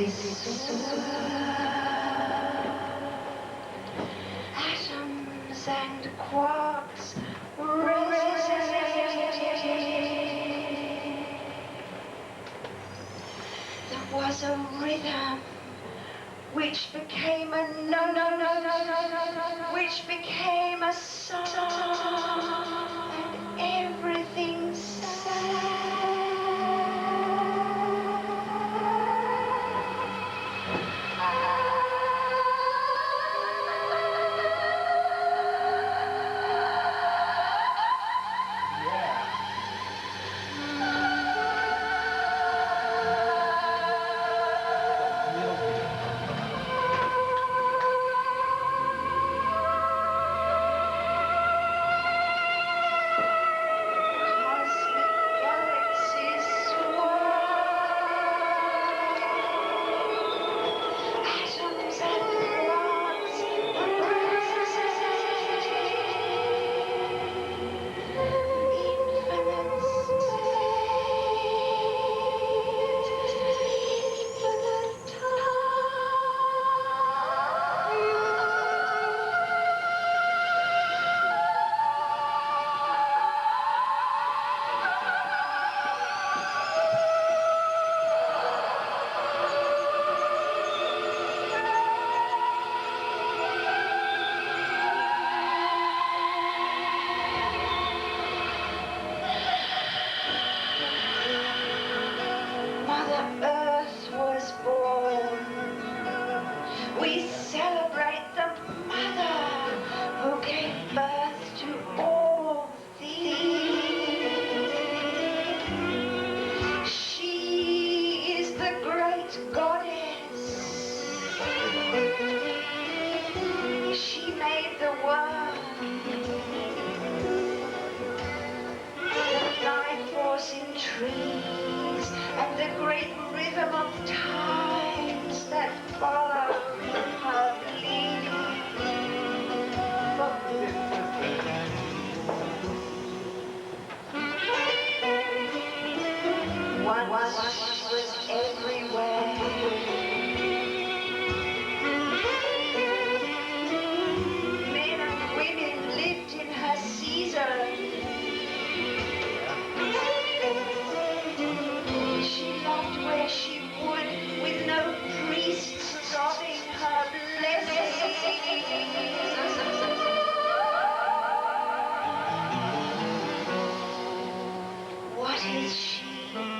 this atoms and quarks there was a rhythm which became a which became a song, and everything sang.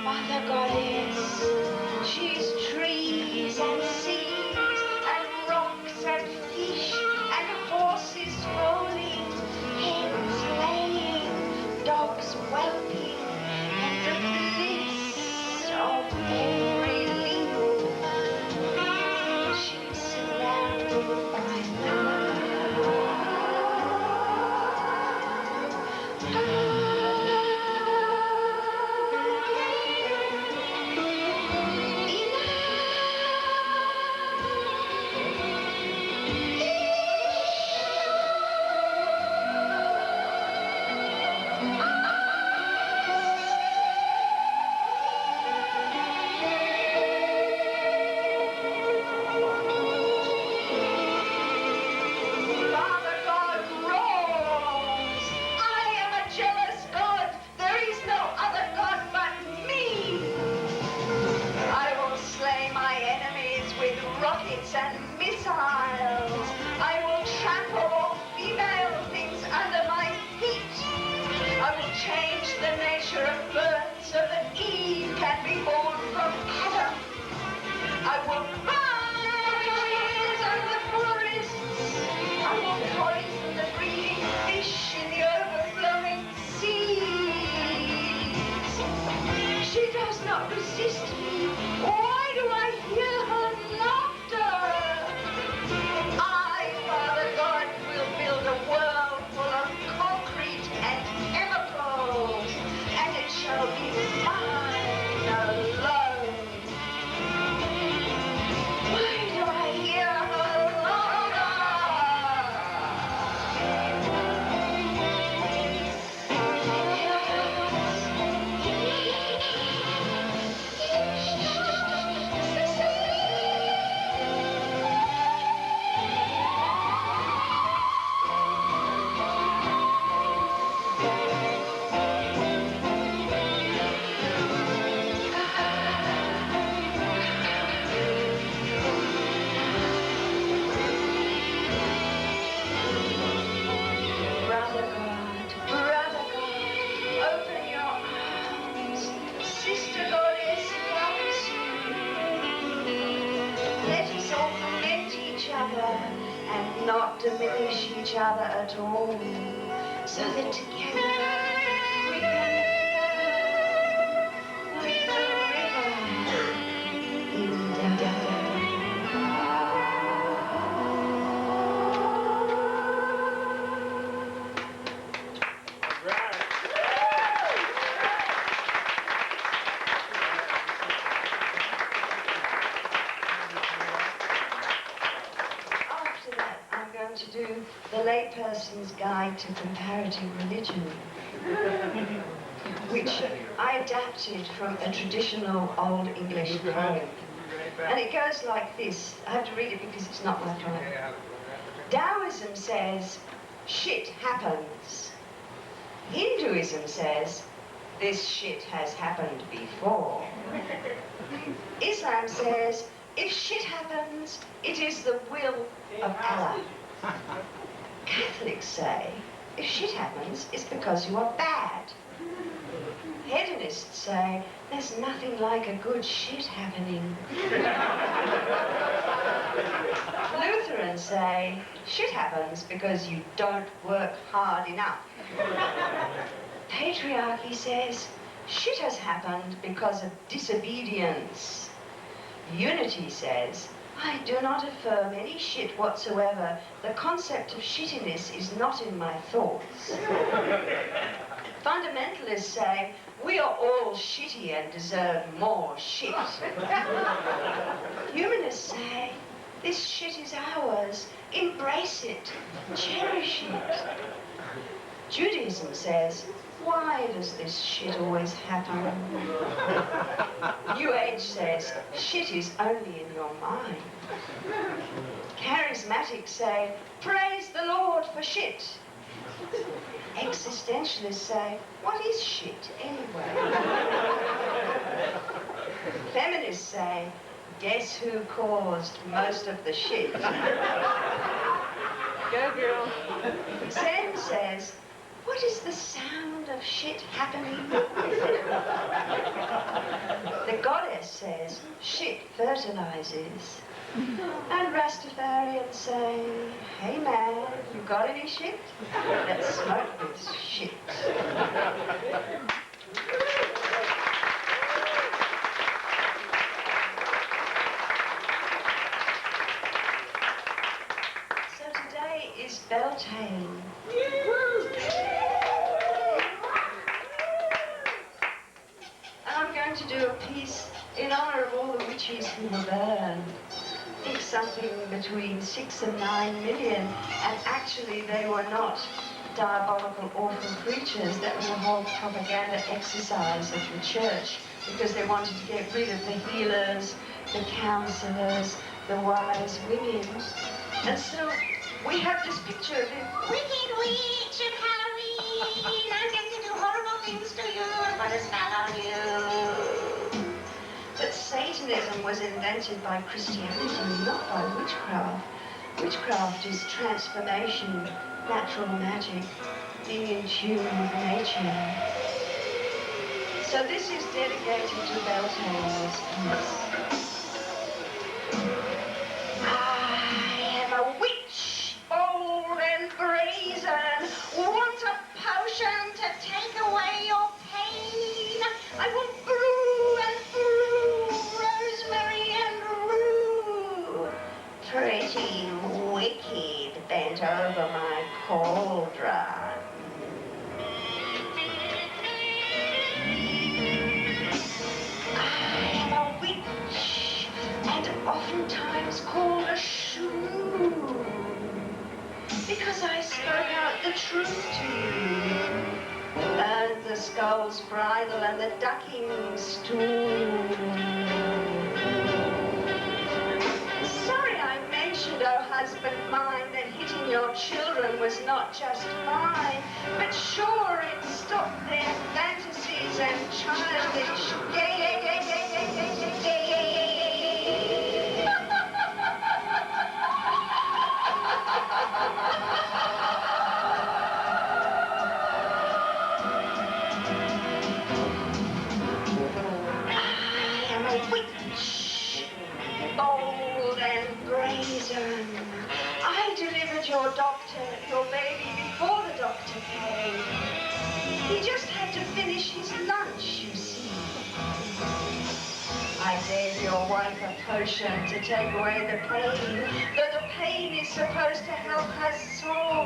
Mother Goddess, she's trees and seas and rocks and fish and horses rolling, hens laying, dogs whelping, and the bliss of every leaf. She's surrounded by love. Resist me. Why do I hear her laughter? not diminish each other at all, so that together we can flow like the river in Dada. To do the layperson's guide to comparative religion, which I adapted from a traditional Old English poem. And it goes like this. I have to read it because it's not my poem. Taoism says, shit happens. Hinduism says, this shit has happened before. Islam says, if shit happens, it is the will of Allah. Catholics say, if shit happens, it's because you are bad. Hedonists say, there's nothing like a good shit happening. Lutherans say, shit happens because you don't work hard enough. Patriarchy says, shit has happened because of disobedience. Unity says, I do not affirm any shit whatsoever. The concept of shittiness is not in my thoughts. Fundamentalists say, we are all shitty and deserve more shit. Humanists say, this shit is ours. Embrace it. Cherish it. Judaism says, why does this shit always happen? New Age says, shit is only in your mind. Charismatics say, praise the Lord for shit. Existentialists say, what is shit anyway? Feminists say, guess who caused most of the shit? Go girl. Zen says, what is the sound of shit happening? The goddess says, shit fertilizes. And Rastafarians say, hey man, you got any shit? Let's smoke this shit. So today is Beltane. To do a piece in honor of all the witches who were burned. I think something between 6 and 9 million, and actually they were not diabolical, awful creatures. That was a whole propaganda exercise of the church, because they wanted to get rid of the healers, the counselors, the wise women. And so we have this picture of it. Wicked witch of Halloween, I'm going to do horrible things to you, put a spell on you. But Satanism was invented by Christianity, not by witchcraft. Witchcraft is transformation, natural magic, being in tune with nature. So this is dedicated to Beltane. I am a witch, bold and brazen, want a potion to take away your pain. I will brew and brew rosemary and rue. Pretty wicked bent over my cauldron. I am a witch, and oftentimes called a shrew, because I spoke out the truth to you. Earned the skull's bridle and the ducking stool. Sorry I mentioned, oh husband mine, that hitting your children was not just fine, but sure it stopped their fantasies and childish gay. Witch, bold and brazen, I delivered delivered your baby before the doctor came. He just had to finish his lunch, you see. I gave your wife a potion to take away the pain, though the pain is supposed to help her soul.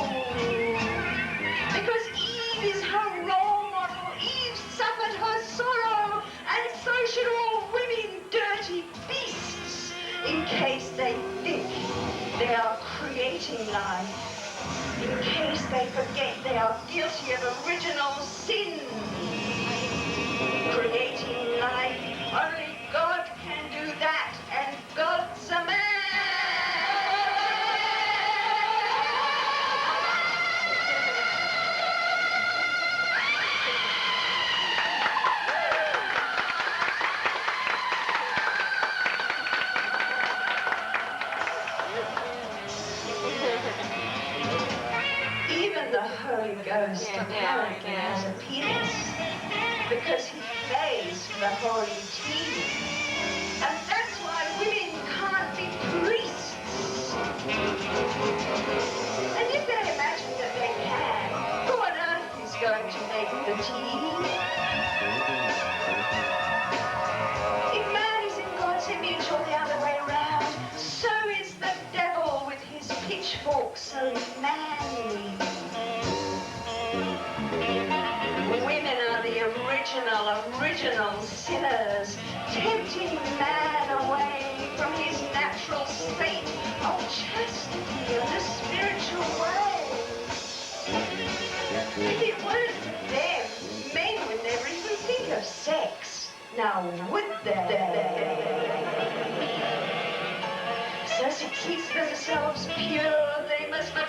Because Eve is her role model. Eve suffered her sorrow, and so should all women, dirty beasts, in case they think they are creating life, in case they forget they are guilty of original sin. Creating life, only God can do that, and God's a man. Even the Holy Ghost apparently has a penis, because he plays for the holy team. And that's why women can't be priests. And if they imagine that they can, who on earth is going to make the tea? If man is in God's image or the other way around, so is the devil with his pitchfork so manly. Women are the original sinners, tempting man away from his natural state of chastity and the spiritual way. If it weren't for them, men would never even think of sex. Now, would they? So to keep themselves pure, they must burn.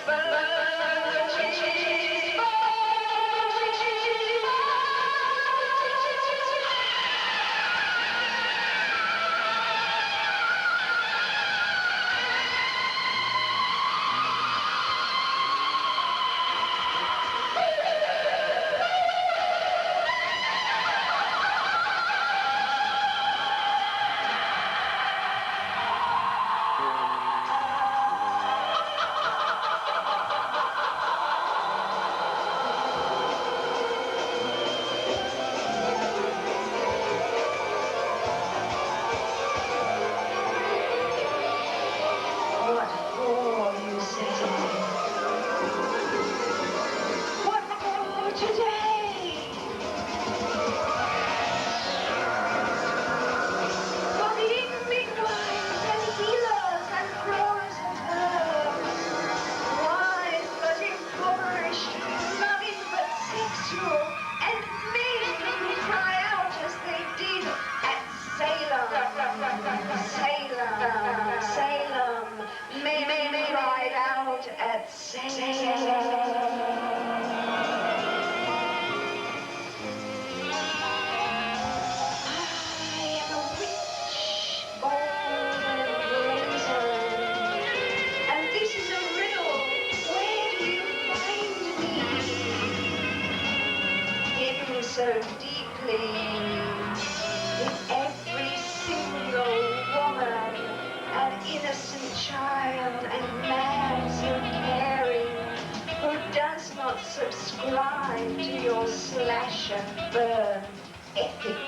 So deeply in every single woman, an innocent child and man so caring, who does not subscribe to your slash and burn ethic.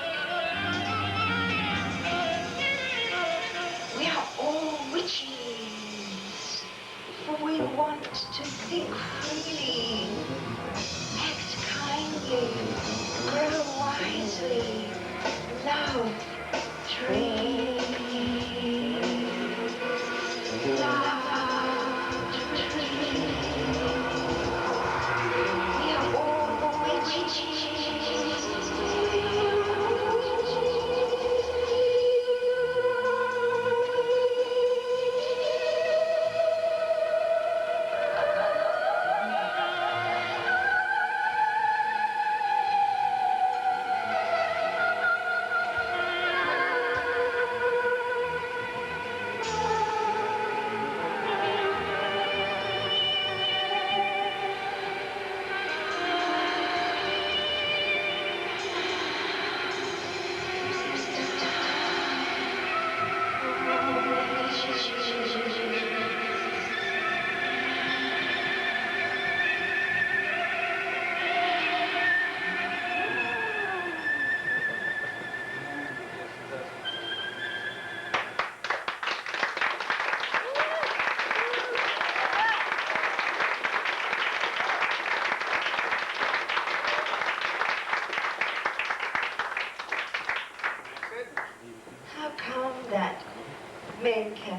We are all witches, for we want to think freely, act kindly, grow wisely, love, dream, love, dream. We are all witches.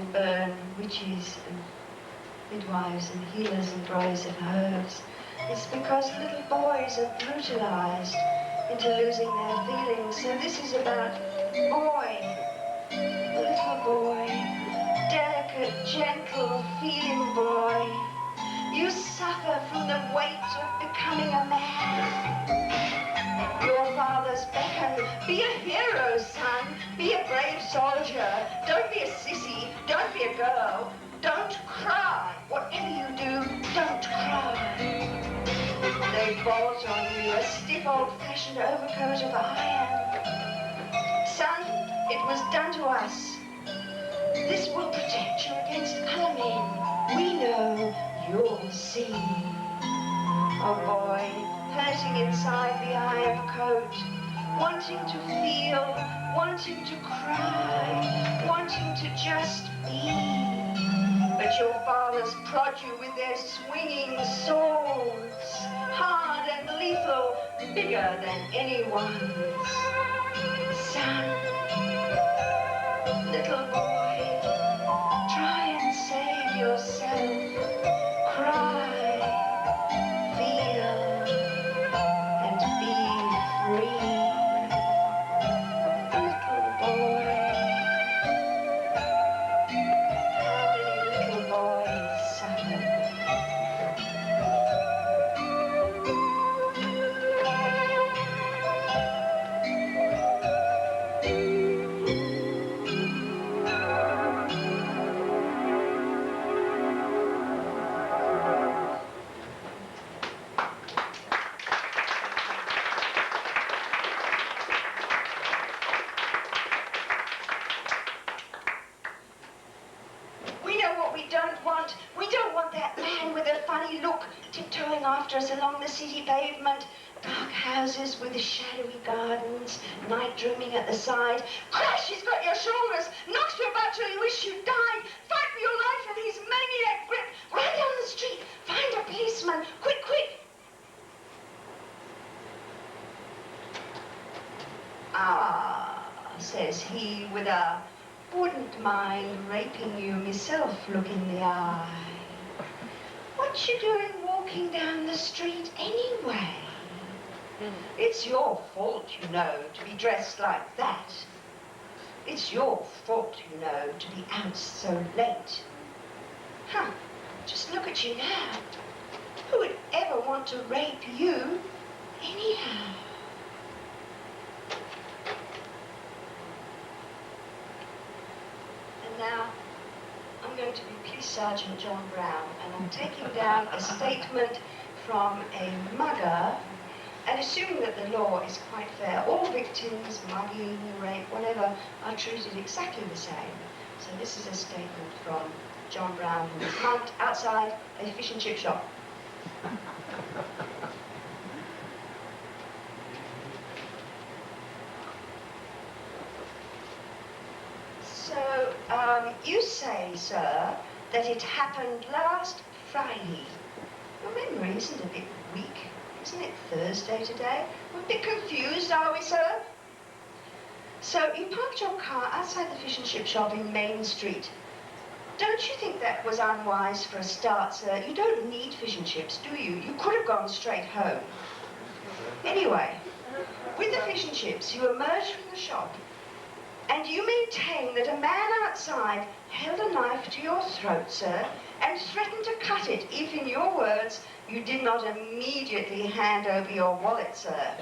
and burn witches and midwives and healers and growers of herbs. It's because little boys are brutalized into losing their feelings. So this is about boy, a little boy, delicate, gentle, feeling boy. You suffer from the weight of becoming a man. Your father's beckon. Be a hero, son. Be a brave soldier. Don't be a sissy. Don't be a girl. Don't cry. Whatever you do, don't cry. They bolt on you a stiff, old-fashioned overcoat of iron. Son, it was done to us. This will protect you against other men. We know you'll see. Oh boy, hurting inside the iron coat, wanting to feel, wanting to cry, wanting to just be. But your fathers prod you with their swinging swords, hard and lethal, bigger than anyone's. Son, little boy, try and save yourself. Cry, feel, and be free. Little boy, how many little boys suffer? We don't want that man with a funny look tiptoeing after us along the city pavement. Dark houses with shadowy gardens, night dreaming at the side. Crash, he's got your shoulders, knocks you about till you wish you'd died. Fight for your life with his maniac grip. Run down the street, find a policeman, quick, quick. Ah, says he with a wouldn't mind raping you myself look in the eye. What you doing walking down the street anyway? It's your fault, you know, to be dressed like that. It's your fault, you know, to be out so late. Huh, just look at you now. Who would ever want to rape you anyhow? Now, I'm going to be Police Sergeant John Brown, and I'm taking down a statement from a mugger, and assuming that the law is quite fair, all victims, mugging, rape, whatever, are treated exactly the same. So this is a statement from John Brown, who is mugged outside a fish and chip shop. So, you say, sir, that it happened last Friday. Your memory isn't a bit weak. Isn't it Thursday today? We're a bit confused, are we, sir? So, you parked your car outside the fish and chip shop in Main Street. Don't you think that was unwise for a start, sir? You don't need fish and chips, do you? You could have gone straight home. Anyway, with the fish and chips, you emerged from the shop, and you maintain that a man outside held a knife to your throat, sir, and threatened to cut it if, in your words, you did not immediately hand over your wallet, sir.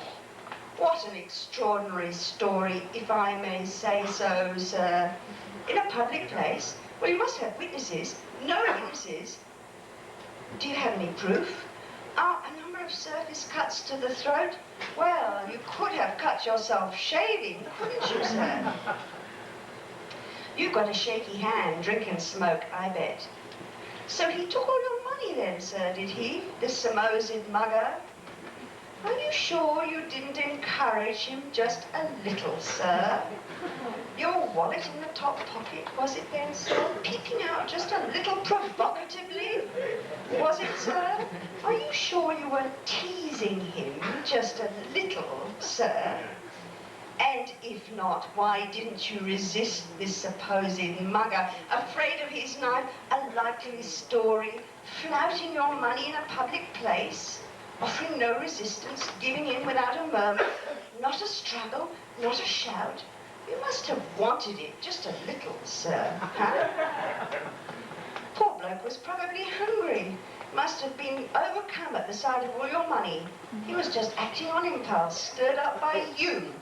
What an extraordinary story, if I may say so, sir. In a public place, well, you must have witnesses. No witnesses. Do you have any proof? A number of surface cuts to the throat? Well, you could have cut yourself shaving, couldn't you, sir? You've got a shaky hand, drink and smoke, I bet. So he took all your money then, sir, did he? This supposed mugger? Are you sure you didn't encourage him just a little, sir? Your wallet in the top pocket, was it then, sir? Peeping out just a little provocatively? Was it, sir? Are you sure you weren't teasing him just a little, sir? And if not, why didn't you resist this supposed mugger, afraid of his knife, a likely story, flouting your money in a public place, offering no resistance, giving in without a murmur, not a struggle, not a shout? You must have wanted it just a little, sir, huh? Poor bloke was probably hungry. Must have been overcome at the sight of all your money. He was just acting on impulse, stirred up by you.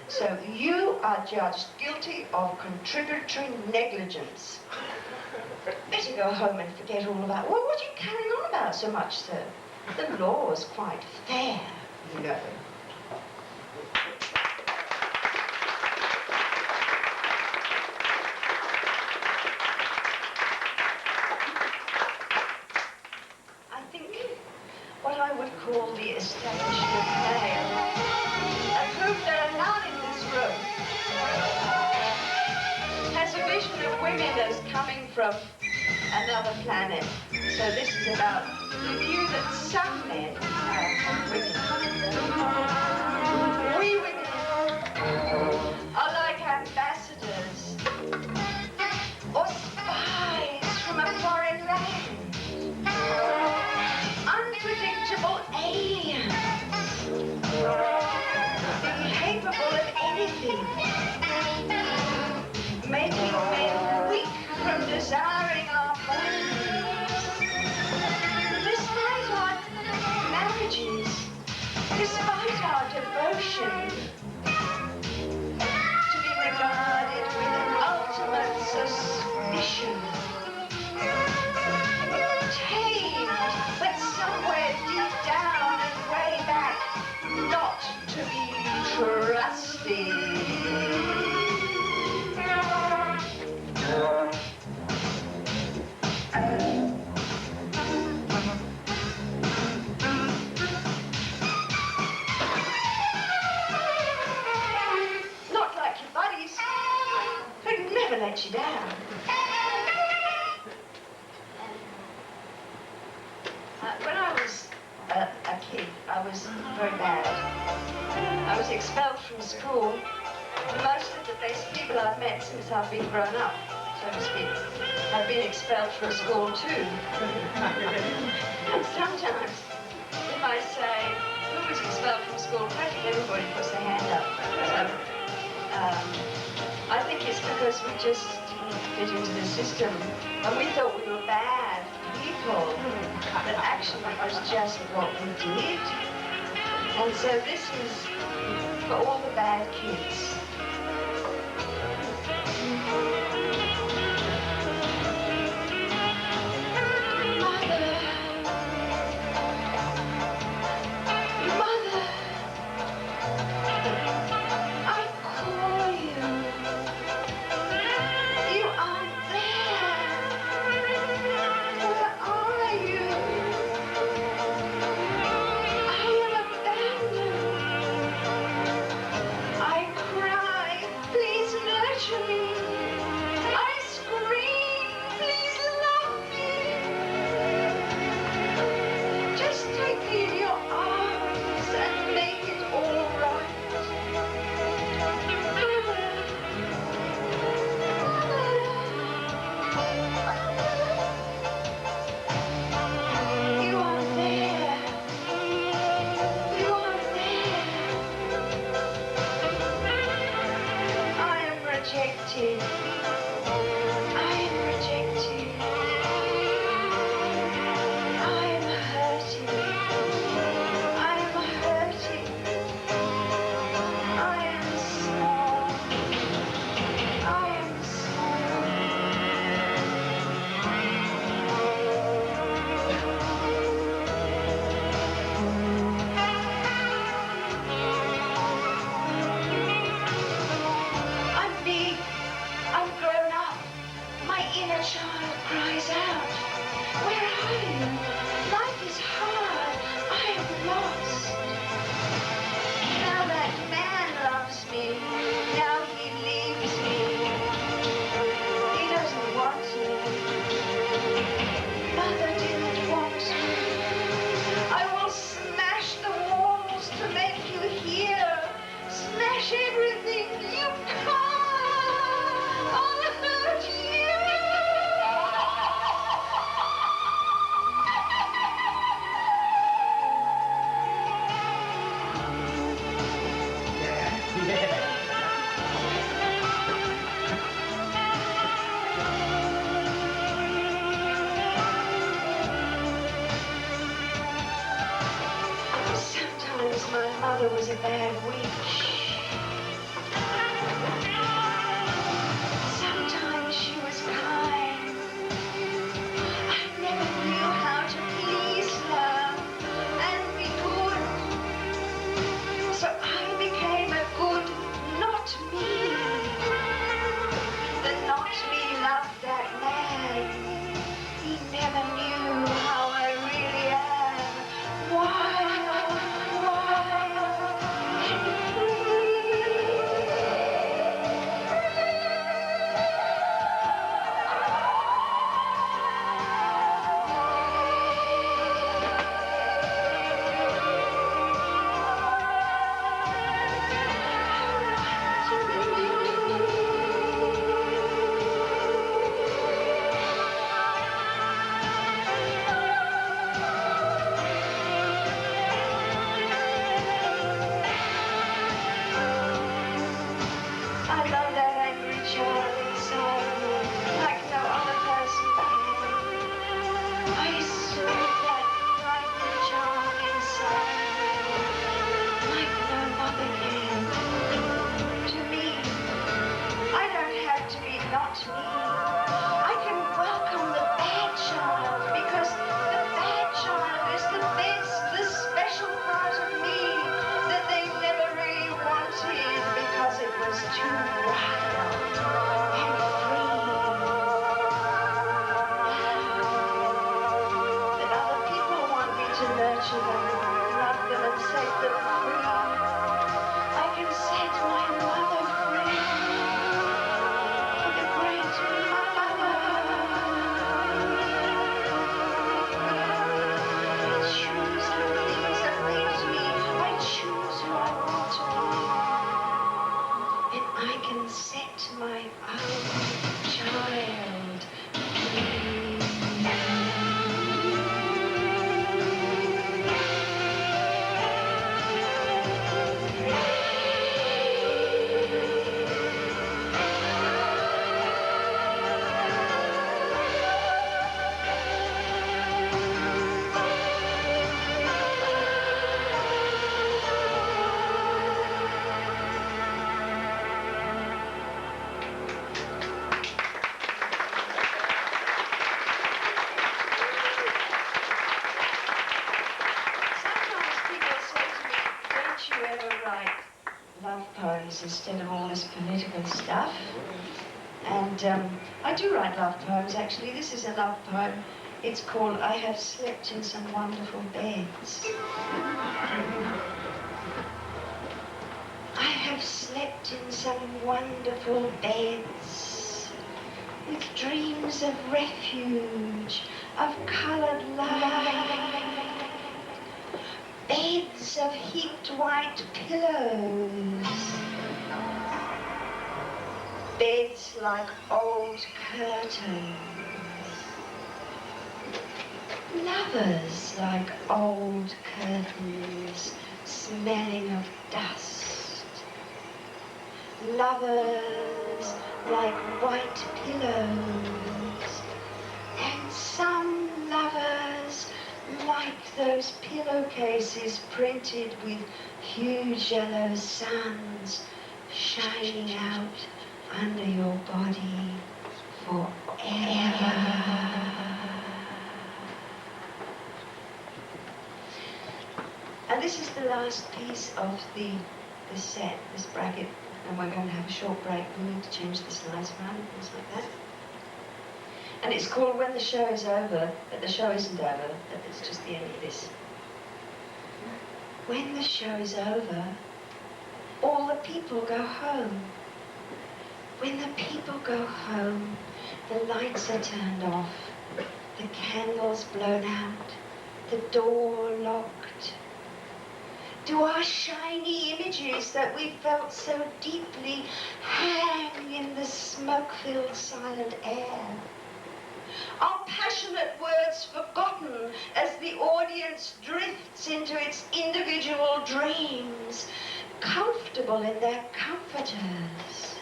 So you are judged guilty of contributory negligence. Better go home and forget all about... Well, what are you carrying on about so much, sir? The law's quite fair, you know. What I would call the establishment male, of whom there are none in this room, has a vision of women as coming from another planet. So this is about the view that some men have of women. We women are like ambassadors or spies from a foreign land. Unpredictable aliens, incapable of anything, making men weak from desiring our bodies. Despite our marriages, despite our devotion, to be regarded with an ultimate suspicion. Tamed, but somewhere deep down and way back, not to be trusted. Not like your buddies, who'd never let you down. When I was a kid, I was very bad. I was expelled from school. Most of the best people I've met since I've been grown up, so to speak, have been expelled from school too. And sometimes, if I say, who was expelled from school, practically everybody puts their hand up. So, I think it's because we just fit into the system, and we thought we were bad people, but actually it was just what we did. And so this is for all the bad kids. Everything. mother was a bad witch. Sometimes she was kind. I never knew how to please her and be good. So I became a good not me. The not me loved that man. He never knew how I really am. Why? Instead of all this political stuff. And I do write love poems, actually. This is a love poem. It's called I Have Slept in Some Wonderful Beds. I have slept in some wonderful beds with dreams of refuge, of coloured light, beds of heaped white pillows, beds like old curtains, lovers like old curtains smelling of dust, lovers like white pillows, and some lovers like those pillowcases printed with huge yellow suns shining out under your body forever. And this is the last piece of the set, this bracket, and we're going to have a short break. We need to change the slides around and things like that. And it's called When the Show is Over, but the show isn't over, but it's just the end of this. When the show is over, all the people go home. When the people go home, the lights are turned off, the candles blown out, the door locked. Do our shiny images that we felt so deeply hang in the smoke-filled silent air? Are passionate words forgotten as the audience drifts into its individual dreams, comfortable in their comforters,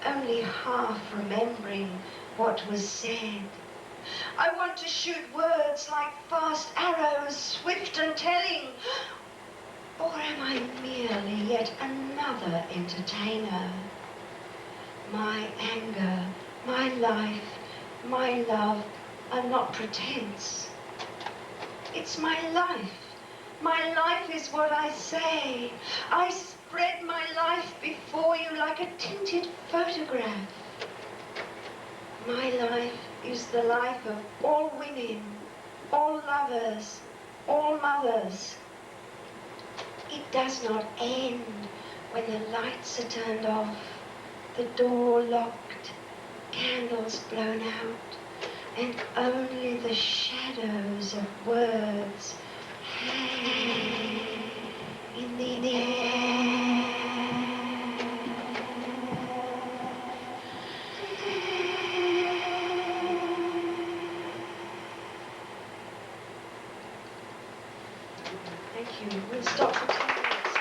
only half remembering what was said? I want to shoot words like fast arrows, swift and telling. Or am I merely yet another entertainer? My anger, my life, my love are not pretense. It's my life. My life is what I say. I spread my life before you like a tinted photograph. My life is the life of all women, all lovers, all mothers. It does not end when the lights are turned off, the door locked, candles blown out, and only the shadows of words hang in the air. Thank you. We'll stop for 10 minutes.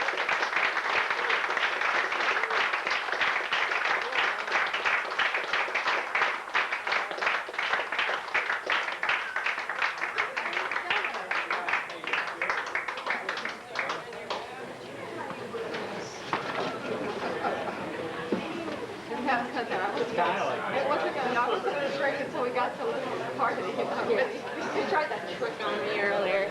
It wasn't going to break until we got to the part that he could come with. He tried that trick on me earlier.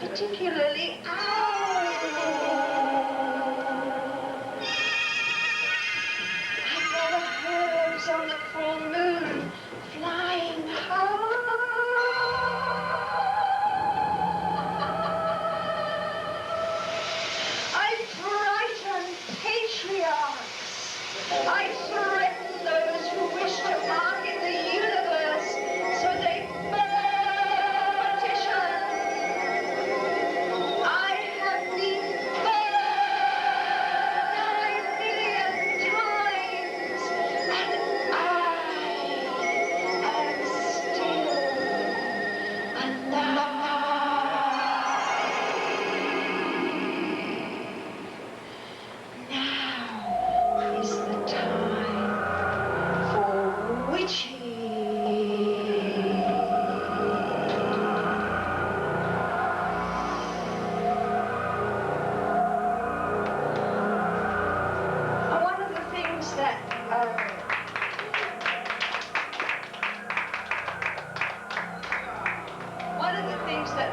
Particularly owls. I've never heard on the full moon flying high. I frighten patriarchs. I threaten those who wish to market the universe so they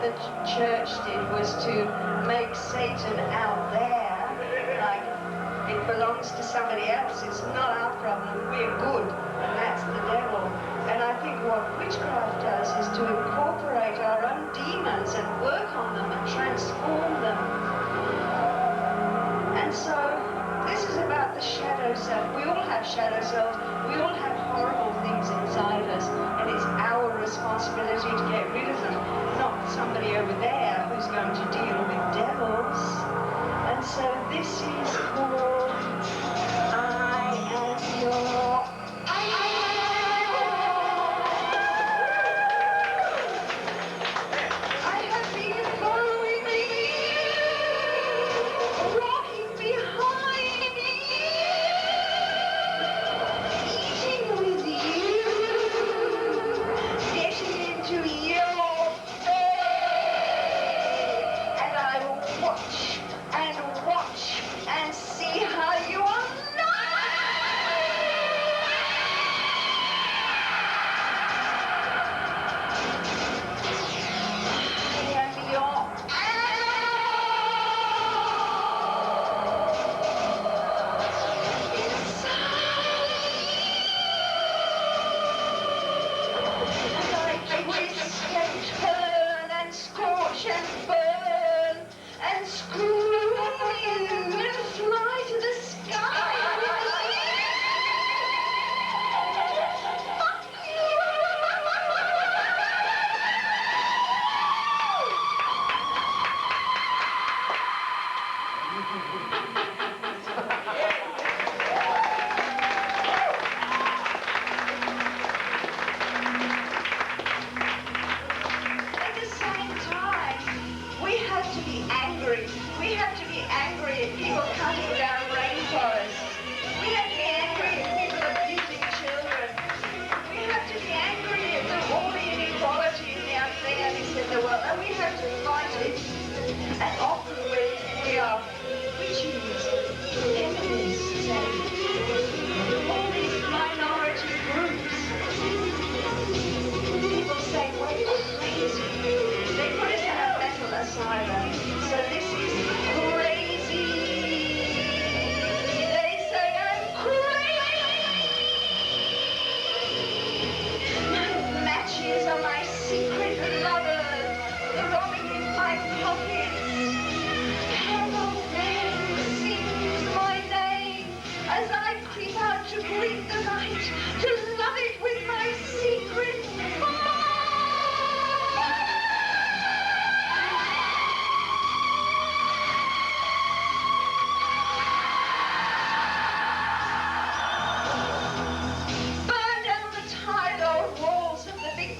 the church did was to make Satan out there, like it belongs to somebody else, it's not our problem, we're good, and that's the devil. And I think what witchcraft does is to incorporate our own demons and work on them and transform them. And so this is about the shadow self. We all have shadow selves, we all have horrible things inside us, and it's our responsibility to get rid of them, not somebody over there who's going to deal with devils. And so this is called I Am Your I have been following you, walking behind you, eating with you.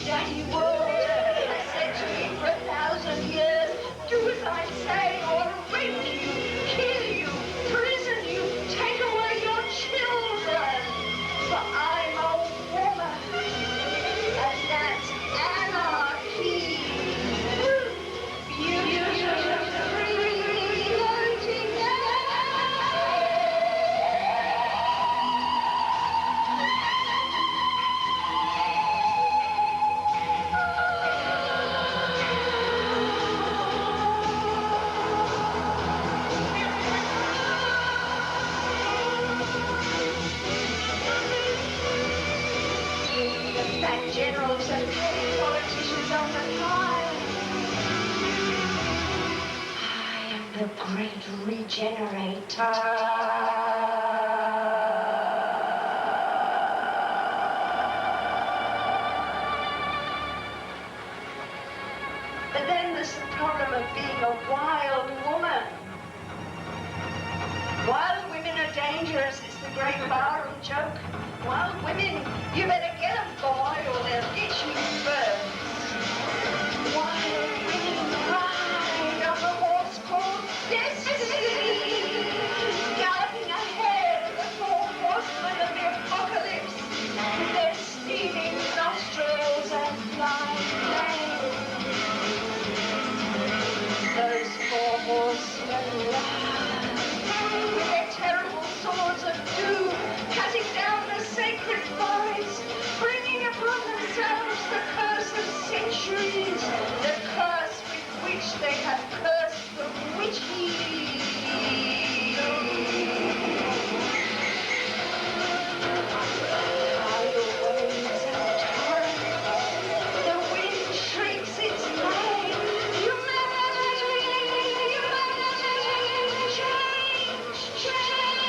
daddy world has said to me for 1,000 years, do as I say or rape you, kill you, prison you, take away your children. For I'm a woman, and that's anarchy. Generals and petty politicians on the line. I am the great regenerator. But then there's the problem of being a wild woman. Wild women are dangerous. It's the great barroom joke. Wild women, you better get them, boy, or they'll get you first. Wild women ride on the horse called Destiny, galloping ahead, the four horsemen of the apocalypse, with their steaming nostrils and flying legs. Those four horsemen ride with their terrible swords of doom, cutting down the sacred forest, bringing upon themselves the curse of centuries, the curse with which they have cursed the witches. Tidal waves and torrents, the wind shrieks its name. Humanity, change, change,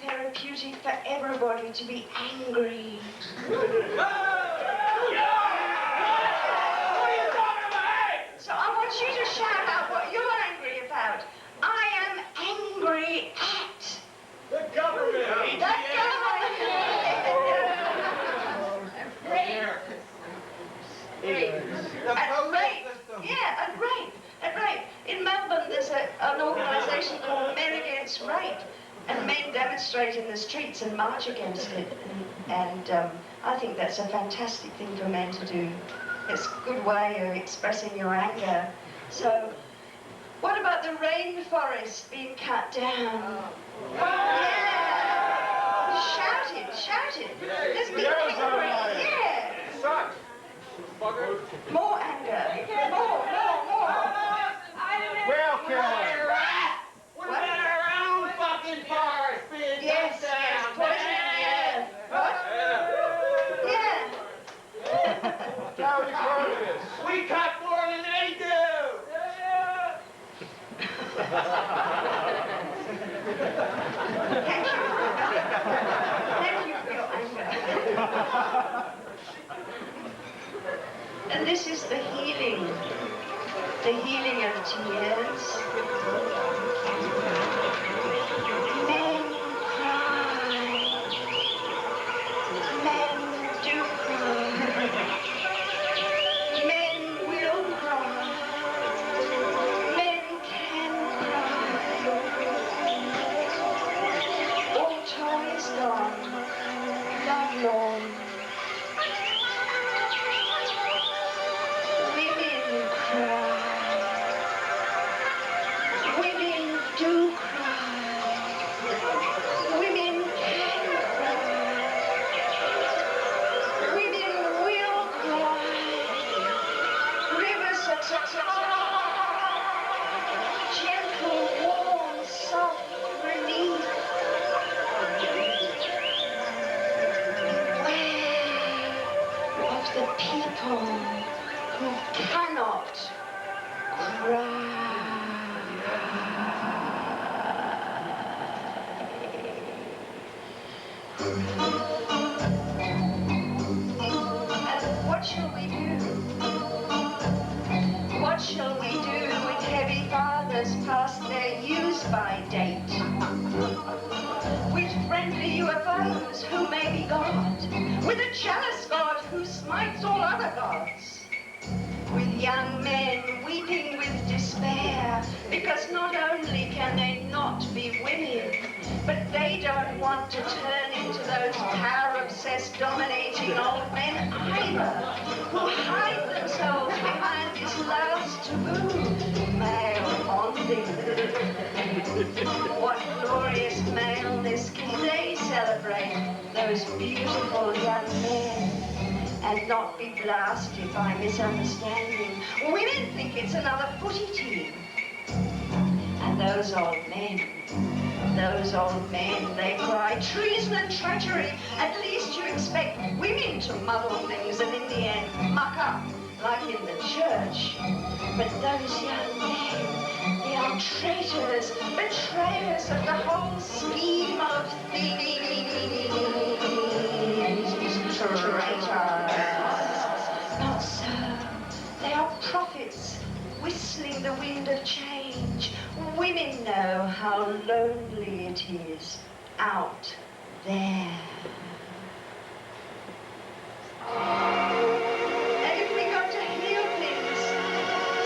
therapeutic for everybody to be angry. So I want you to shout out what you're angry about. I am angry at the government. the government. At rape. In Melbourne, there's an organisation called Men Against Rape, and men demonstrate in the streets and march against it. And I think that's a fantastic thing for men to do. It's a good way of expressing your anger. So, what about the rainforest being cut down? Yeah! Shout it. Let's be angry. Yeah! Sucks. More anger. More. We'll kill her. Thank you. Thank you for your anger. And this is the healing of tears. Men cry. Men do cry. Men will cry. Men can cry. All toy is gone, love lorn. Women cry. Women do cry. Women can cry. Women will cry. Rivers of gentle, warm, soft relief. Beware of the people who cannot cry. And what shall we do? What shall we do with heavy fathers past their use-by date? With friendly UFOs who may be God? With a jealous God who smites all other gods? With young men weeping with despair because not only can they not be women, but they don't want to turn into those power-obsessed, dominating old men either, who hide themselves behind this last taboo, male bonding. What glorious maleness can they celebrate, those beautiful young men, and not be blasted by misunderstanding? Women think it's another footy team. And those old men, they cry treason and treachery. At least you expect women to muddle things and in the end muck up, like in the church. But those young men, they are traitors, betrayers of the whole scheme of things. Traitors. Not so. They are prophets, whistling the wind of change. Women know how lonely it is out there. And if we got to heal things,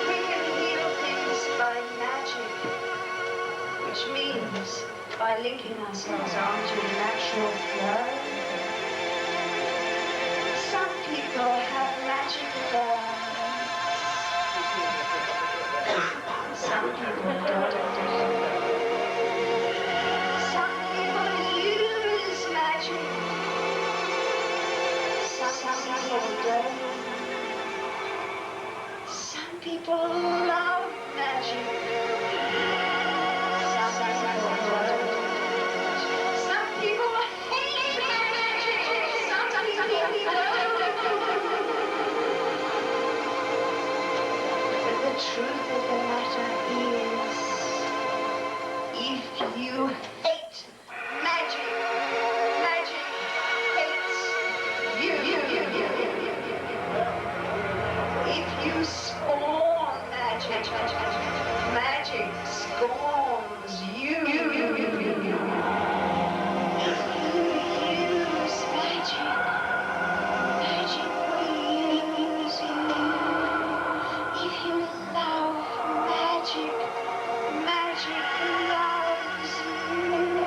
we can heal things by magic, which means by linking ourselves onto the natural flow. Some people have magic laws. Some people don't. Some people use magic. Some people don't. Some people love magic. Some people don't. Some people hate magic. Some people don't. But the truth of the matter is, if you hate magic, magic hates you. If you scorn magic, magic scorns you. If you use magic, magic will use you. If you love magic, magic loves you.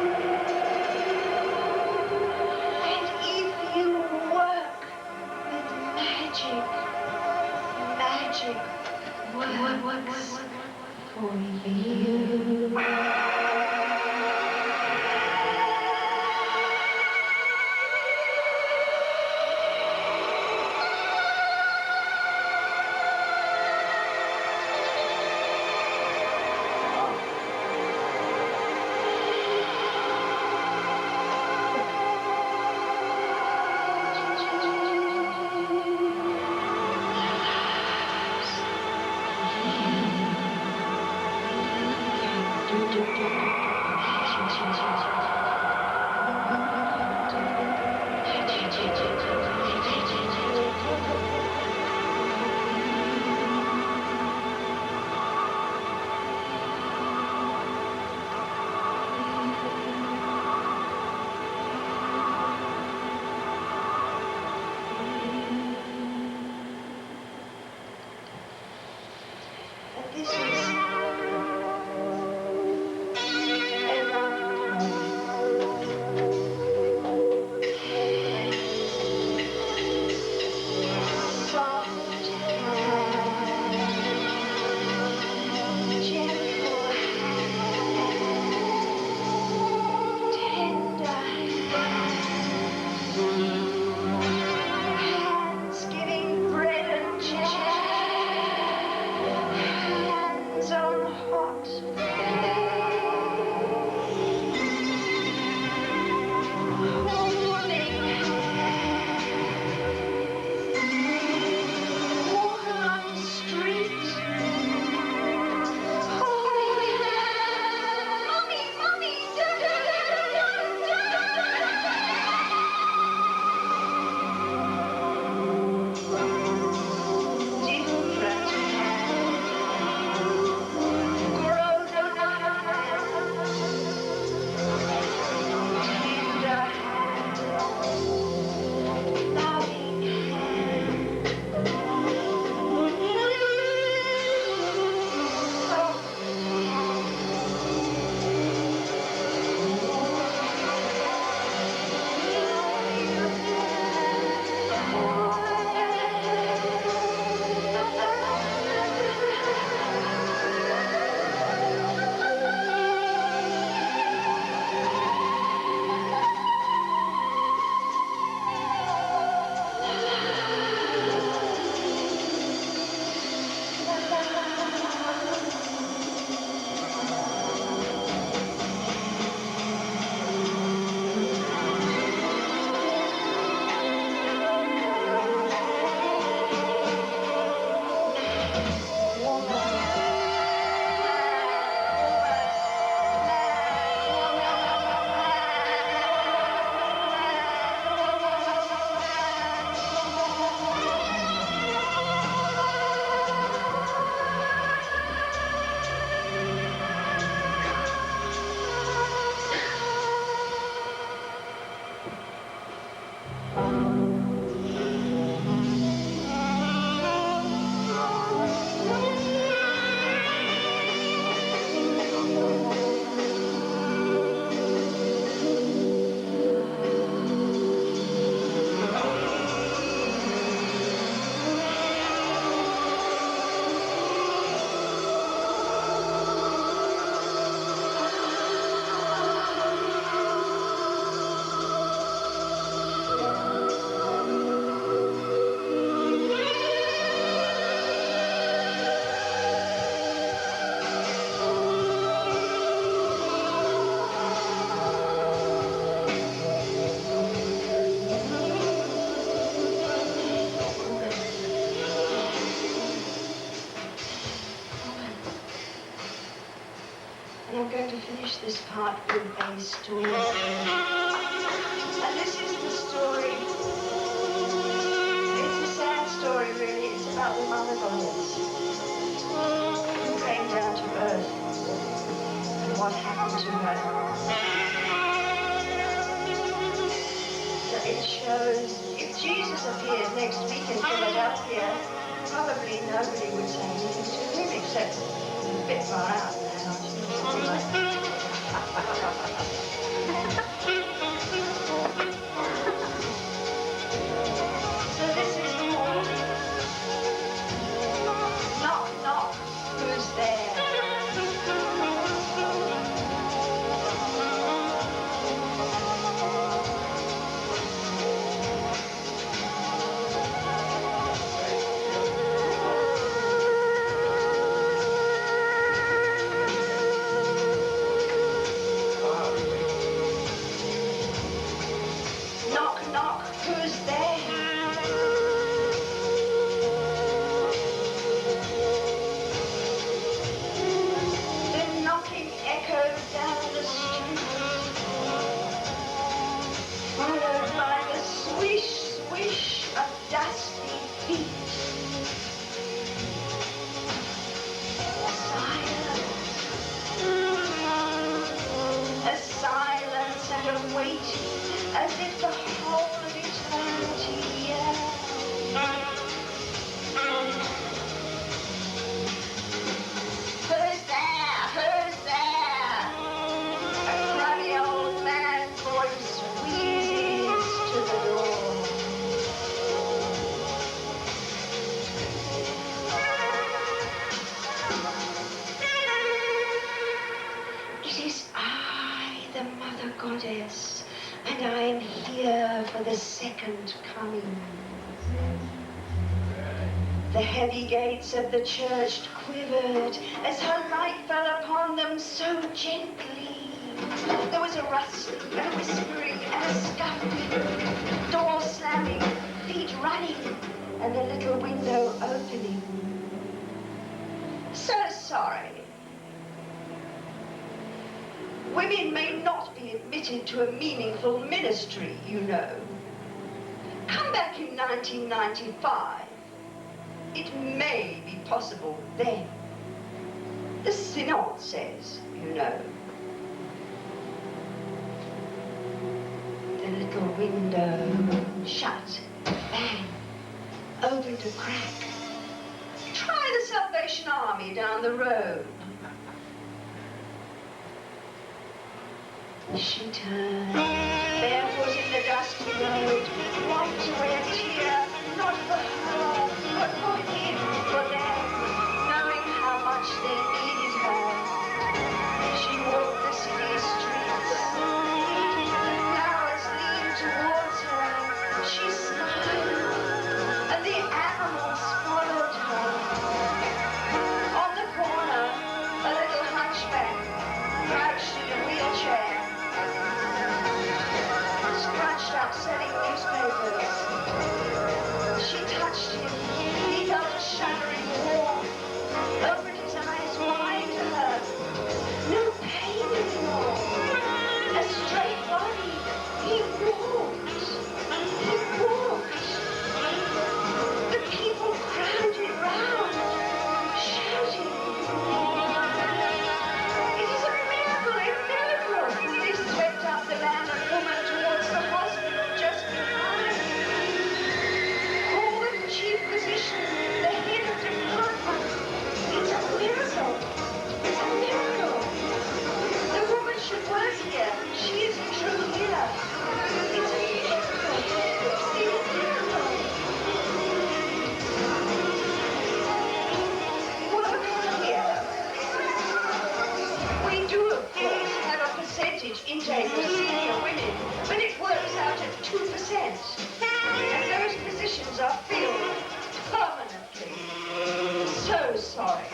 And I'm going to finish this part with a story. And this is the story. It's a sad story, really. It's about the Mother Goddess who came down to earth and what happened to her. So it shows, if Jesus appeared next week in Philadelphia, probably nobody would say anything to him except a bit far out now. So this is the morning. Knock, knock, who's there? Knock, knock, who's there? The knocking echoed down the street, followed by the swish, swish of dusty feet. A silence and a waiting, as if the whole of eternity, Who's there? Who's there? A crabby old man's voice wheezes to the door. It is I, the Mother Goddess, and I am here for the second coming. The heavy gates of the church quivered as her light fell upon them so gently. There was a rustling and a whispering and a scuffling, door slamming, feet running, and the little window opening. So sorry. Women may not be admitted to a meaningful ministry, you know. Come back in 1995. It may be possible then. The Synod says, you know. The little window shut, bang, opened a crack. Try the Salvation Army down the road. She turned, barefoot in the dusty road, wiped away a tear, not for her, but for him, for them, knowing how much they needed her. She walked the city streets. The flowers leaned towards her. She smiled, and the animals followed her. On the corner, a little hunchback crouched in a wheelchair, scrunched up selling newspapers. She touched him. He felt a shuddering warmth. Opened his eyes wide to her. No pain anymore. A straight body. He walked. He walked. The people crowded round, shouting. It is a miracle, a miracle. They swept up the man and woman towards the hospital just behind. Call the chief physician, the head of department. It's a miracle. It's a miracle. The woman should work here. She is a true healer. It's a miracle. It's a miracle. Work here. We do, of course, have a percentage intake of senior women, but it works out at 2%. And those positions are filled permanently. So sorry.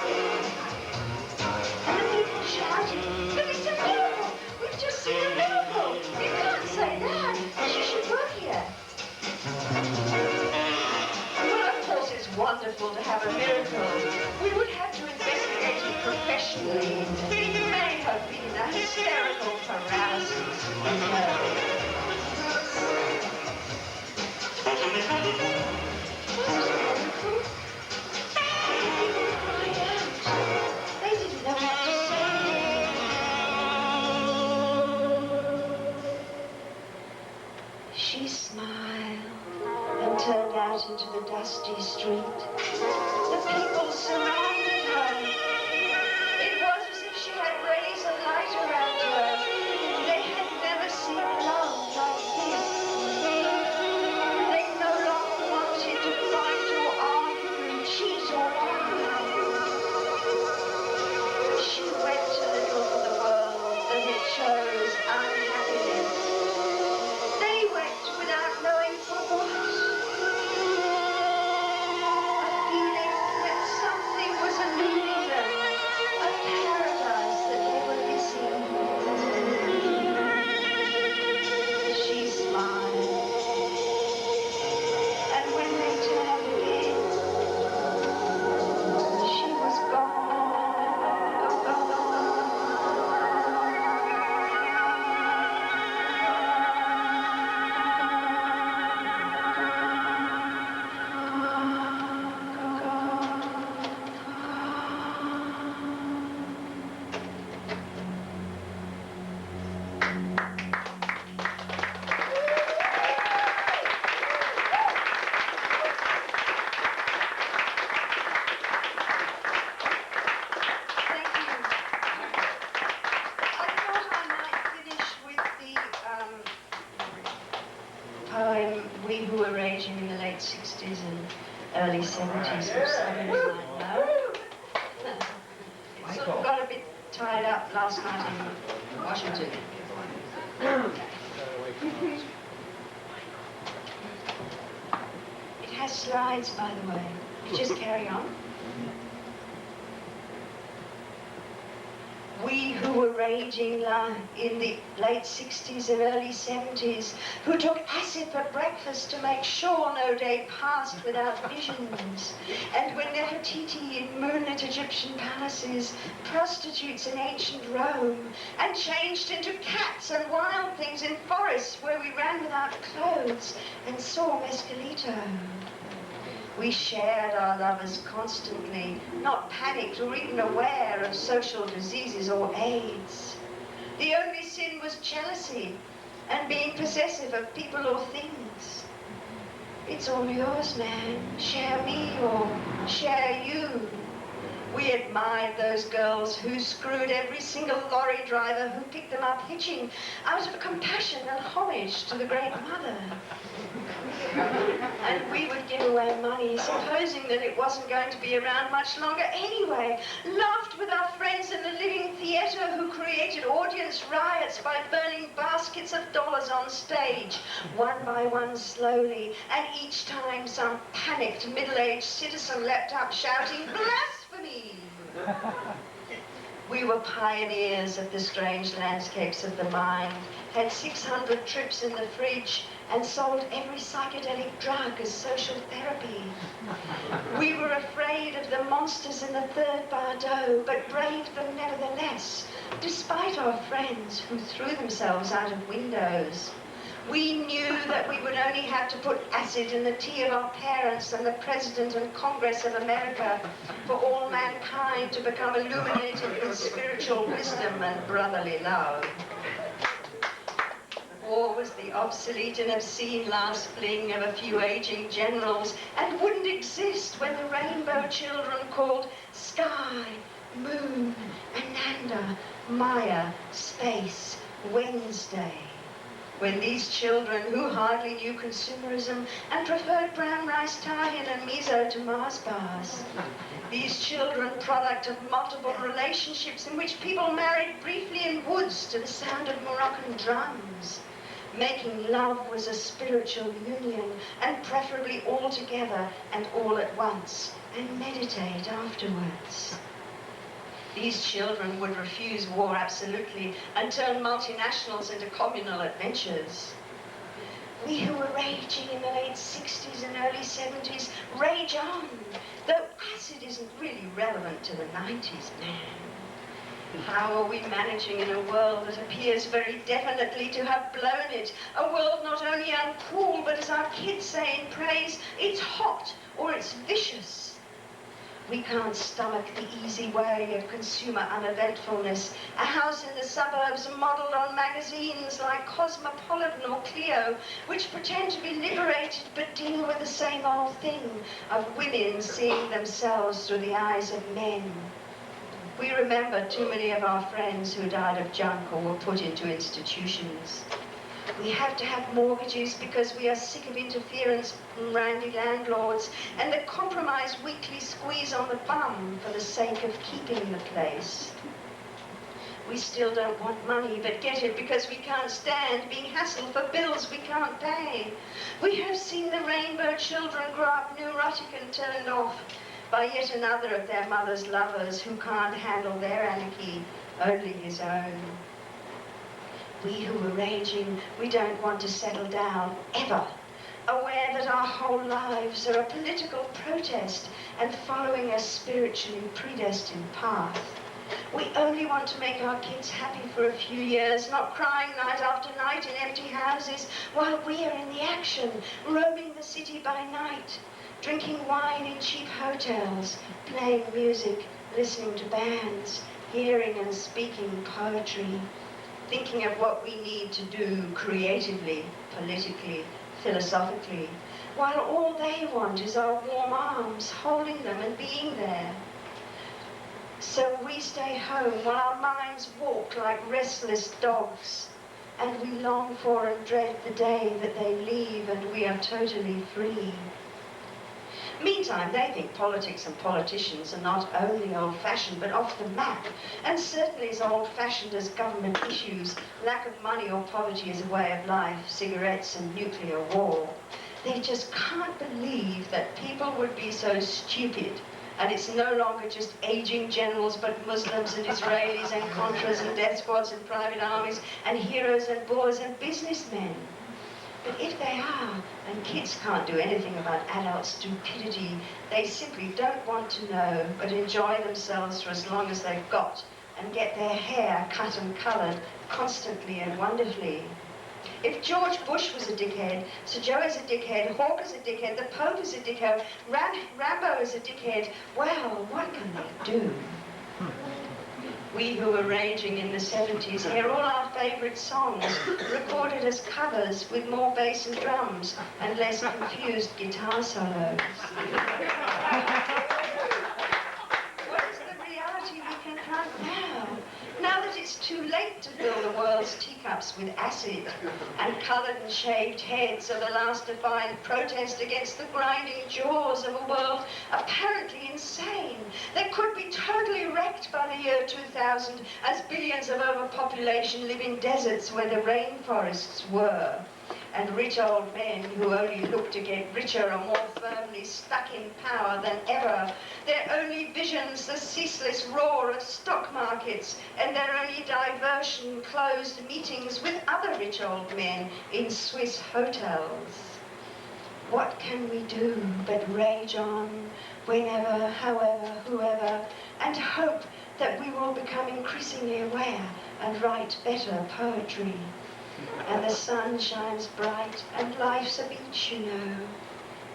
And the people shouting, but it's a miracle! We've just seen a miracle! You can't say that! She should work here. Well, of course, it's wonderful to have a miracle. We would have to investigate it professionally. It may have been out into the dusty street. The people surrounded her. It was as if she had rays of light around her. They had never seen love like this. They no longer wanted to fight or argue, cheat or lie. She wept a little for the world that it chose unhappiness. They wept without knowing for what. A feeling that something was eluding them, a paradise that they were missing. She smiled, and when they turned again, she was gone. We who were raging in the late 60s and early 70s, which some of you might know. It sort of got a bit tied up last night in Washington. It has slides, by the way. Just carry on. We who were raging in the late 60s and early 70s, who took acid for breakfast to make sure no day passed without visions, and were Nefertiti in moonlit Egyptian palaces, prostitutes in ancient Rome, and changed into cats and wild things in forests where we ran without clothes and saw Mescalito. We shared our lovers constantly, not panicked or even aware of social diseases or AIDS. The only sin was jealousy and being possessive of people or things. It's all yours, man. Share me or share you. We admired those girls who screwed every single lorry driver who picked them up hitching out of compassion and homage to the Great Mother. And we would give away money, supposing that it wasn't going to be around much longer anyway. Laughed with our friends in the living theatre who created audience riots by burning baskets of dollars on stage, one by one slowly, and each time some panicked middle-aged citizen leapt up shouting, "Blasphemy!" We were pioneers of the strange landscapes of the mind, had 600 trips in the fridge, and sold every psychedelic drug as social therapy. We were afraid of the monsters in the third Bardo, but braved them nevertheless, despite our friends who threw themselves out of windows. We knew that we would only have to put acid in the tea of our parents and the President and Congress of America for all mankind to become illuminated with spiritual wisdom and brotherly love. War was the obsolete and obscene last fling of a few aging generals and wouldn't exist when the rainbow children called Sky, Moon, Ananda, Maya, Space, Wednesday. When these children, who hardly knew consumerism and preferred brown rice tahin and miso to Mars bars. These children, product of multiple relationships in which people married briefly in woods to the sound of Moroccan drums. Making love was a spiritual union, and preferably all together and all at once, and meditate afterwards. These children would refuse war absolutely and turn multinationals into communal adventures. We who were raging in the late 60s and early 70s rage on, though acid isn't really relevant to the 90s, man. How are we managing in a world that appears very definitely to have blown it? A world not only uncool, but as our kids say in praise, it's hot or it's vicious. We can't stomach the easy way of consumer uneventfulness. A house in the suburbs modelled on magazines like Cosmopolitan or Clio, which pretend to be liberated but deal with the same old thing of women seeing themselves through the eyes of men. We remember too many of our friends who died of junk or were put into institutions. We have to have mortgages because we are sick of interference from randy landlords and the compromised weekly squeeze on the bum for the sake of keeping the place. We still don't want money, but get it because we can't stand being hassled for bills we can't pay. We have seen the rainbow children grow up neurotic and turned off by yet another of their mother's lovers who can't handle their anarchy, only his own. We who are raging, we don't want to settle down, ever, aware that our whole lives are a political protest and following a spiritually predestined path. We only want to make our kids happy for a few years, not crying night after night in empty houses while we are in the action, roaming the city by night, drinking wine in cheap hotels, playing music, listening to bands, hearing and speaking poetry, thinking of what we need to do creatively, politically, philosophically, while all they want is our warm arms, holding them and being there. So we stay home while our minds walk like restless dogs, and we long for and dread the day that they leave and we are totally free. Meantime, they think politics and politicians are not only old-fashioned, but off the map, and certainly as old-fashioned as government issues, lack of money or poverty as a way of life, cigarettes and nuclear war. They just can't believe that people would be so stupid, and it's no longer just aging generals, but Muslims and Israelis and Contras and death squads and private armies and heroes and boors and businessmen. But if they are, and kids can't do anything about adult stupidity, they simply don't want to know, but enjoy themselves for as long as they've got, and get their hair cut and coloured constantly and wonderfully. If George Bush was a dickhead, Sir Joe is a dickhead, Hawke is a dickhead, the Pope is a dickhead, Rambo is a dickhead, well, what can they do? We who were raging in the 70s hear all our favourite songs recorded as covers with more bass and drums and less confused guitar solos. What is the reality we confront now? Now that it's too late to fill the world's teacups with acid, and coloured and shaved heads are the last defiant protest against the grinding jaws of a world apparently insane that could be totally wrecked by the year 2000 as billions of overpopulation live in deserts where the rainforests were, and rich old men who only look to get richer are more firmly stuck in power than ever. Their only visions, the ceaseless roar of stock markets, and their only diversion, closed meetings with other rich old men in Swiss hotels. What can we do but rage on, whenever, however, whoever, and hope that we will become increasingly aware and write better poetry? And the sun shines bright, and life's a beach, you know.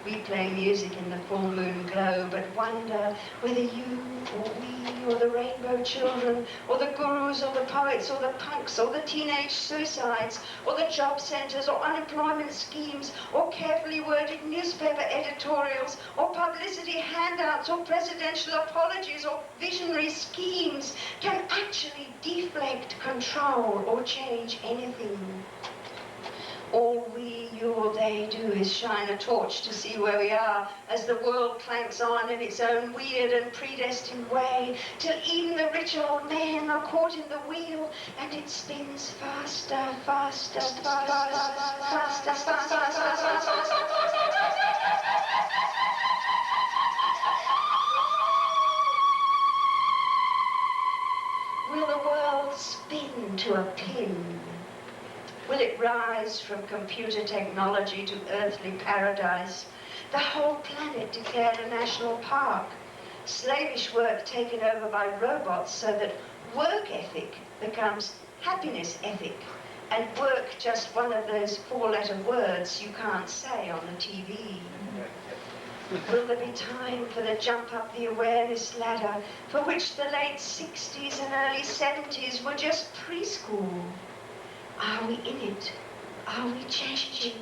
We play music in the full moon glow, but wonder whether you or we or the rainbow children or the gurus or the poets or the punks or the teenage suicides or the job centres or unemployment schemes or carefully worded newspaper editorials or publicity handouts or presidential apologies or visionary schemes can actually deflect, control or change anything. All we, you or they do is shine a torch to see where we are as the world clanks on in its own weird and predestined way, till even the rich old men are caught in the wheel and it spins faster, faster, faster, faster, faster, faster. Will the world spin to a pin? Will it rise from computer technology to earthly paradise? The whole planet declared a national park. Slavish work taken over by robots so that work ethic becomes happiness ethic. And work just one of those four-letter words you can't say on the TV. Will there be time for the jump up the awareness ladder, for which the late 60s and early 70s were just preschool? Are we in it? Are we changing?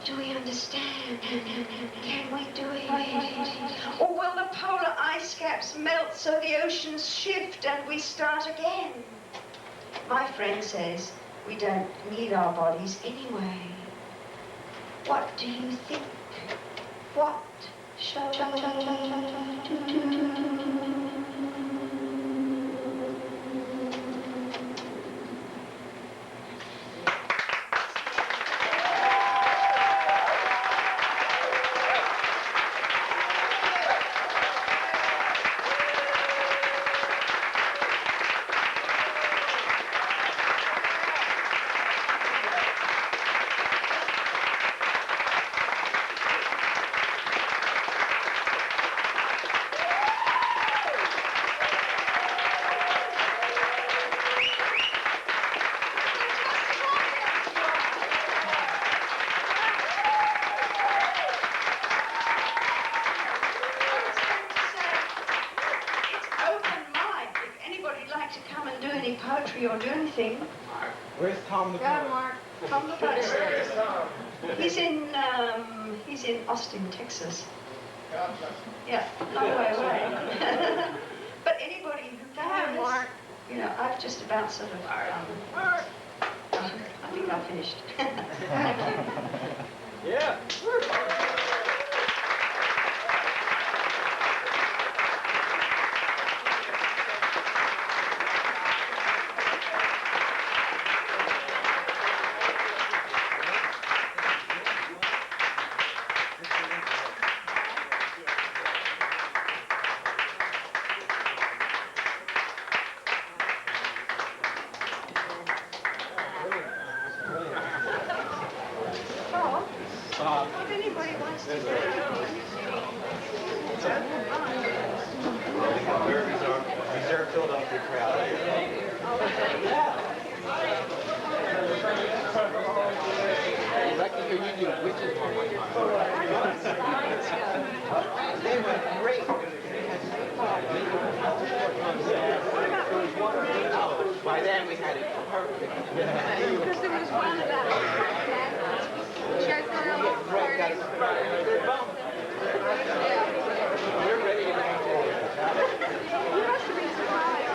Do we understand? Can we do it? Or will the polar ice caps melt so the oceans shift and we start again? My friend says we don't need our bodies anyway. What do you think? What shall we do? Poetry or do anything. Where's Tom the poet? Mark. Tom the poet. He's in Austin, Texas. Yeah, long way away. But anybody who can, Mark. You know, I've just about sort of. I think I finished. Thank you. Yeah. If anybody wants to go. Reserve Philadelphia crowd. I'd like to hear you do witches one more time. They were great. By then we had it perfect. Because there was one about We're ready to go. You must have been surprised.